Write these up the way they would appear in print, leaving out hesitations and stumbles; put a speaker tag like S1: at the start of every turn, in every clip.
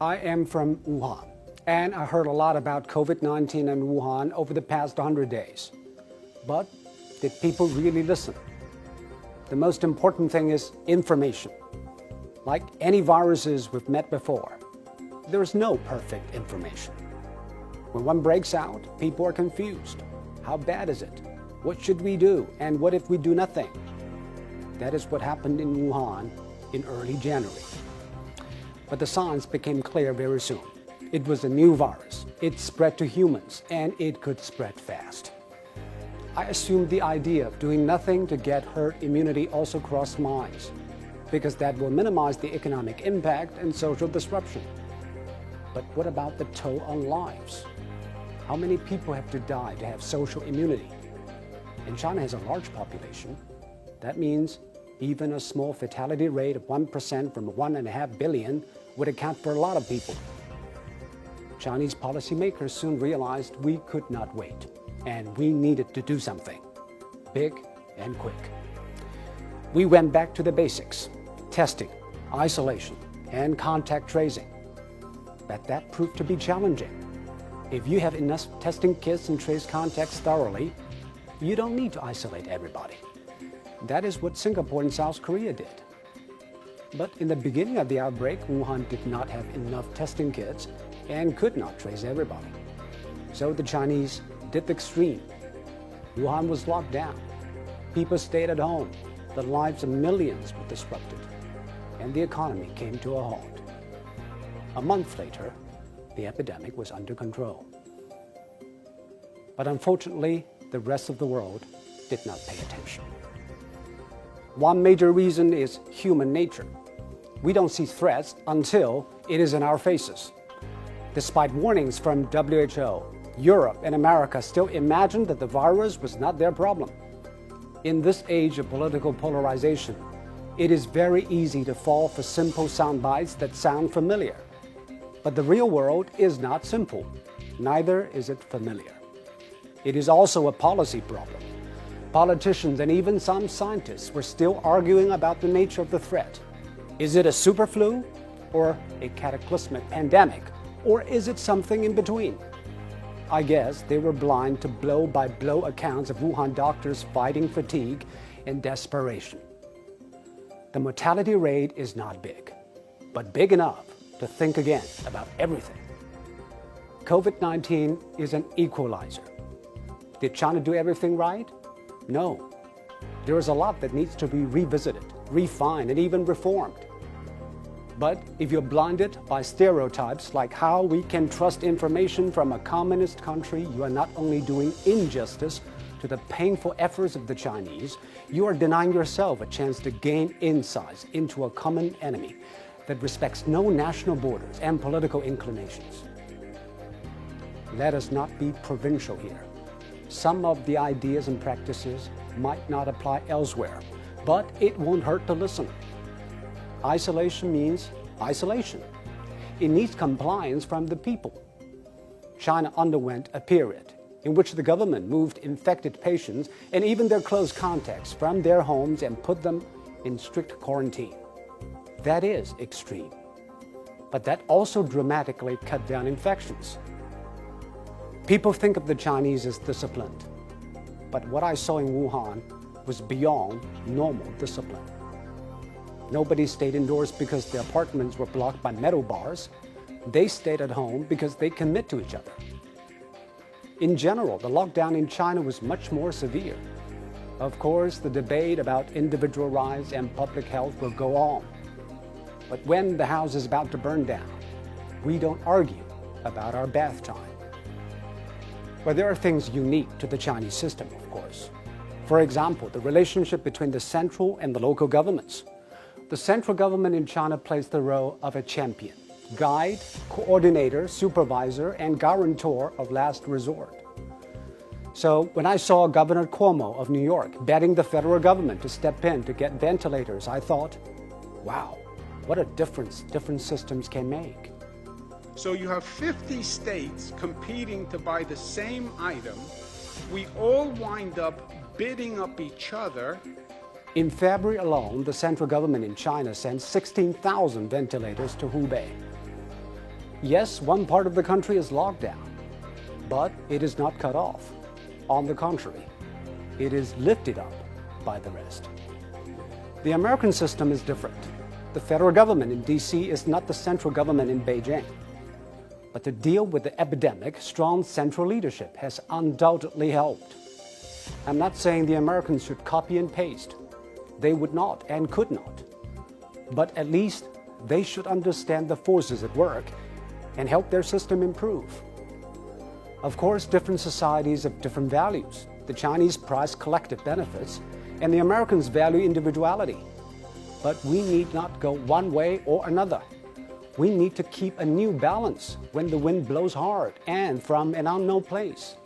S1: I am from Wuhan, and I heard a lot about COVID-19 in Wuhan over the past 100 days. But did people really listen? The most important thing is information. Like any viruses we've met before, there is no perfect information. When one breaks out, people are confused. How bad is it? What should we do? And what if we do nothing? That is what happened in Wuhan in early January. But the signs became clear very soon. It was a new virus. It spread to humans, and it could spread fast. I assumed the idea of doing nothing to get herd immunity also crossed minds, because that will minimize the economic impact and social disruption. But what about the toll on lives? How many people have to die to have social immunity? And China has a large population. That means even a small fatality rate of 1% from 1.5 billion would account for a lot of people. Chinese policymakers soon realized we could not wait, and we needed to do something, big and quick. We went back to the basics: testing, isolation, and contact tracing. But that proved to be challenging. If you have enough testing kits and trace contacts thoroughly, you don't need to isolate everybody. That is what Singapore and South Korea did. But in the beginning of the outbreak, Wuhan did not have enough testing kits and could not trace everybody. So the Chinese did the extreme. Wuhan was locked down. People stayed at home. The lives of millions were disrupted, and the economy came to a halt. A month later, the epidemic was under control. But unfortunately, the rest of the world did not pay attention. One major reason is human nature. We don't see threats until it is in our faces. Despite warnings from WHO, Europe and America still imagined that the virus was not their problem. In this age of political polarization, it is very easy to fall for simple sound bites that sound familiar. But the real world is not simple, neither is it familiar. It is also a policy problem. Politicians and even some scientists were still arguing about the nature of the threat. Is it a super flu or a cataclysmic pandemic, or is it something in between? I guess they were blind to blow-by-blow accounts of Wuhan doctors fighting fatigue and desperation. The mortality rate is not big, but big enough to think again about everything. COVID-19 is an equalizer. Did China do everything right? No. There is a lot that needs to be revisited, refined, and even reformed. But if you're blinded by stereotypes like how we can trust information from a communist country, you are not only doing injustice to the painful efforts of the Chinese, you are denying yourself a chance to gain insights into a common enemy that respects no national borders and political inclinations. Let us not be provincial here. Some of the ideas and practices might not apply elsewhere, but it won't hurt to listen. Isolation means isolation. It needs compliance from the people. China underwent a period in which the government moved infected patients and even their close contacts from their homes and put them in strict quarantine. That is extreme. But that also dramatically cut down infections. People think of the Chinese as disciplined, but what I saw in Wuhan was beyond normal discipline. Nobody stayed indoors because their apartments were blocked by metal bars. They stayed at home because they commit to each other. In general, the lockdown in China was much more severe. Of course, the debate about individual rights and public health will go on. But when the house is about to burn down, we don't argue about our bath time. But there are things unique to the Chinese system, of course. For example, the relationship between the central and the local governments. The central government in China plays the role of a champion, guide, coordinator, supervisor, and guarantor of last resort. So when I saw Governor Cuomo of New York begging the federal government to step in to get ventilators, I thought, wow, what a difference different systems can make.
S2: So you have 50 states competing to buy the same item. We all wind up bidding up each other.
S1: In February alone, the central government in China sent 16,000 ventilators to Hubei. Yes, one part of the country is locked down, but it is not cut off. On the contrary, it is lifted up by the rest. The American system is different. The federal government in D.C. is not the central government in Beijing. But to deal with the epidemic, strong central leadership has undoubtedly helped. I'm not saying the Americans should copy and paste. They would not and could not. But at least they should understand the forces at work and help their system improve. Of course, different societies have different values. The Chinese prize collective benefits, and the Americans value individuality. But we need not go one way or another. We need to keep a new balance when the wind blows hard and from an unknown place.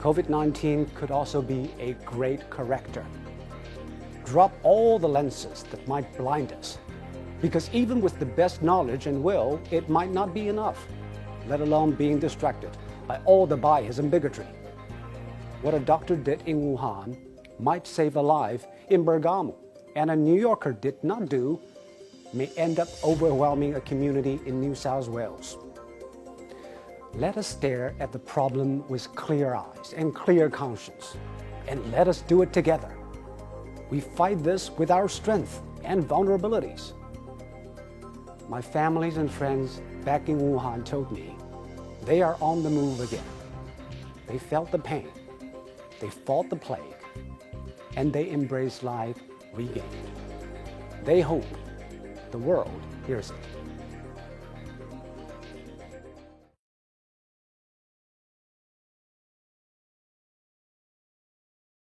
S1: COVID-19 could also be a great corrector. Drop all the lenses that might blind us, because even with the best knowledge and will, it might not be enough, let alone being distracted by all the bias and bigotry. What a doctor did in Wuhan might save a life in Bergamo, and a New Yorker did not do may end up overwhelming a community in New South Wales. Let us stare at the problem with clear eyes and clear conscience, and let us do it together. We fight this with our strength and vulnerabilities. My families and friends back in Wuhan told me they are on the move again. They felt the pain, they fought the plague, and they embraced life regained. They hope the world hears it.